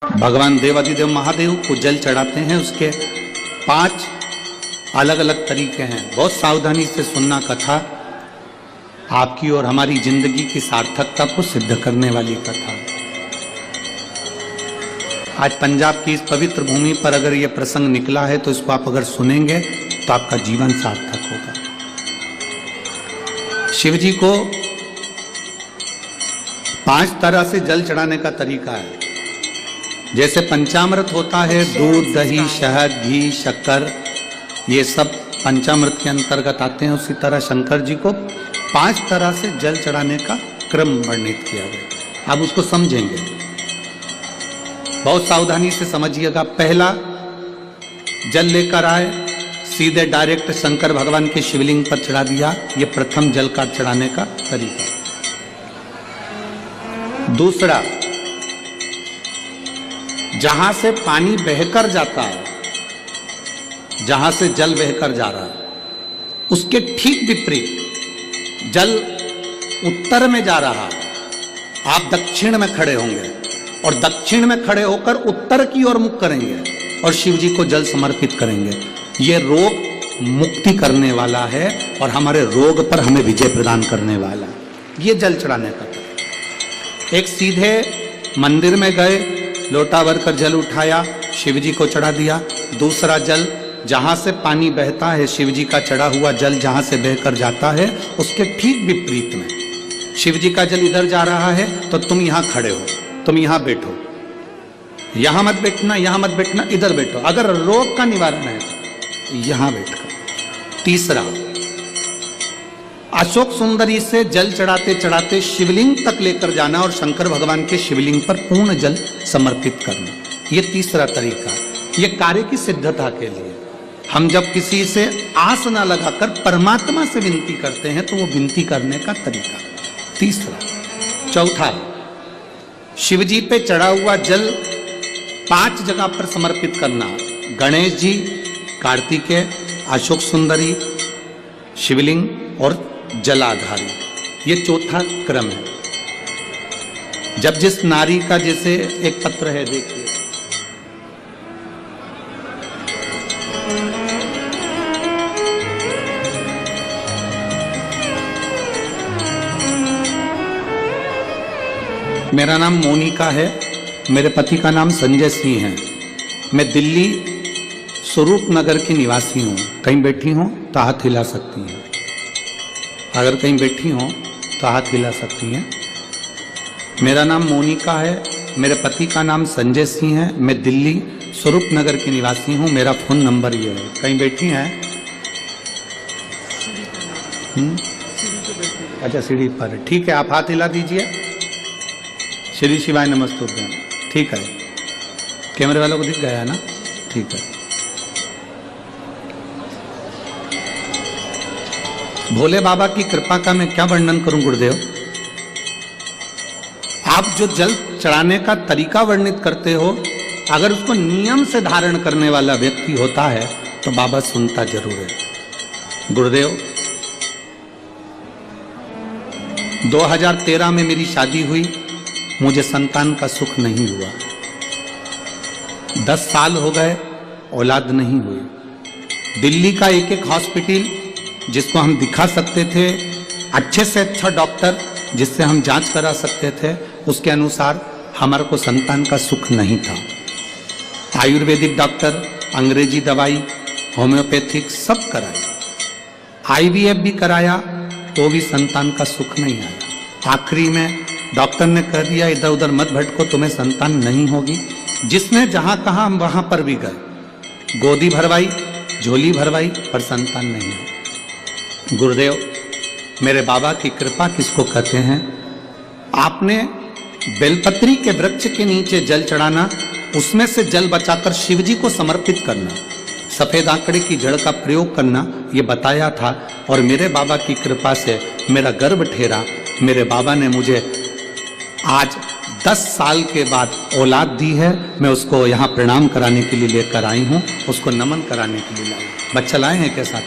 भगवान देवाधिदेव महादेव को जल चढ़ाते हैं। उसके 5 अलग अलग तरीके हैं। बहुत सावधानी से सुनना कथा, आपकी और हमारी जिंदगी की सार्थकता को सिद्ध करने वाली कथा। आज पंजाब की इस पवित्र भूमि पर अगर यह प्रसंग निकला है तो इसको आप अगर सुनेंगे तो आपका जीवन सार्थक होगा। शिव जी को 5 तरह से जल चढ़ाने का तरीका है। जैसे पंचामृत होता है, दूध, दही, शहद, घी, शक्कर, ये सब पंचामृत के अंतर्गत आते हैं। उसी तरह शंकर जी को 5 तरह से जल चढ़ाने का क्रम वर्णित किया गया। आप उसको समझेंगे, बहुत सावधानी से समझिएगा। पहला, जल लेकर आए, सीधे डायरेक्ट शंकर भगवान के शिवलिंग पर चढ़ा दिया। ये प्रथम जल का चढ़ाने का तरीका। दूसरा, जहां से पानी बहकर जाता है, जहां से जल बहकर जा रहा है, उसके ठीक विपरीत जल उत्तर में जा रहा है, आप दक्षिण में खड़े होंगे और दक्षिण में खड़े होकर उत्तर की ओर मुख करेंगे और शिव जी को जल समर्पित करेंगे। ये रोग मुक्ति करने वाला है और हमारे रोग पर हमें विजय प्रदान करने वाला है। ये जल चढ़ाने का। एक सीधे मंदिर में गए, लोटा भर कर जल उठाया, शिव जी को चढ़ा दिया। दूसरा जल, जहां से पानी बहता है, शिव जी का चढ़ा हुआ जल जहां से बहकर जाता है, उसके ठीक विपरीत में शिव जी का जल इधर जा रहा है तो तुम यहां खड़े हो, तुम यहां बैठो, यहां मत बैठना, यहां मत बैठना, इधर बैठो। अगर रोग का निवारण है तो यहां बैठकर। तीसरा, अशोक सुंदरी से जल चढ़ाते चढ़ाते शिवलिंग तक लेकर जाना और शंकर भगवान के शिवलिंग पर पूर्ण जल समर्पित करना। यह तीसरा तरीका। यह कार्य की सिद्धता के लिए। हम जब किसी से आस न लगाकर परमात्मा से विनती करते हैं तो वो विनती करने का तरीका। तीसरा। चौथा, शिव जी पे चढ़ा हुआ जल 5 जगह पर समर्पित करना। गणेश जी, कार्तिकेय, अशोक सुंदरी, शिवलिंग और जलाधारी। ये चौथा क्रम है। जब जिस नारी का, जैसे एक पत्र है, देखिए, मेरा नाम मोनिका है, मेरे पति का नाम संजय सिंह है। मैं दिल्ली स्वरूप नगर की निवासी हूँ। कहीं बैठी हूँ तो हाथ हिला सकती हैं। अगर कहीं बैठी हो तो हाथ हिला सकती हैं। मेरा नाम मोनिका है, मेरे पति का नाम संजय सिंह है। मैं दिल्ली स्वरूप नगर की निवासी हूँ। मेरा फोन नंबर ये है। कहीं बैठी हैं? अच्छा, सीढ़ी पर। ठीक है, आप हाथ हिला दीजिए। श्री शिवाय नमस्तुभ्यं। ठीक है, कैमरे वालों को दिख गया है ना? ठीक है। भोले बाबा की कृपा का मैं क्या वर्णन करूं गुरुदेव। आप जो जल चढ़ाने का तरीका वर्णित करते हो, अगर उसको नियम से धारण करने वाला व्यक्ति होता है तो बाबा सुनता जरूर है। गुरुदेव, 2013 में मेरी शादी हुई, मुझे संतान का सुख नहीं हुआ। 10 साल हो गए, औलाद नहीं हुई। दिल्ली का एक हॉस्पिटल जिसको हम दिखा सकते थे, अच्छे से अच्छा डॉक्टर जिससे हम जांच करा सकते थे, उसके अनुसार हमारे को संतान का सुख नहीं था। आयुर्वेदिक डॉक्टर, अंग्रेजी दवाई, होम्योपैथिक सब कराई, IVF भी कराया तो भी संतान का सुख नहीं आया। आखिरी में डॉक्टर ने कह दिया, इधर उधर मत भटको, तुम्हें संतान नहीं होगी। जिसने जहां कहा हम वहां पर भी गए, गोदी भरवाई, झोली भरवाई, पर संतान नहीं हुई। गुरुदेव, मेरे बाबा की कृपा किसको कहते हैं? आपने बेलपत्री के वृक्ष के नीचे जल चढ़ाना, उसमें से जल बचाकर शिव जी को समर्पित करना, सफेद आंकड़े की जड़ का प्रयोग करना, ये बताया था। और मेरे बाबा की कृपा से मेरा गर्भ ठेरा। मेरे बाबा ने मुझे आज 10 साल के बाद औलाद दी है। मैं उसको यहाँ प्रणाम कराने के लिए लेकर आई हूँ, उसको नमन कराने के लिए लाई। बच्चा लाए हैं के साथ?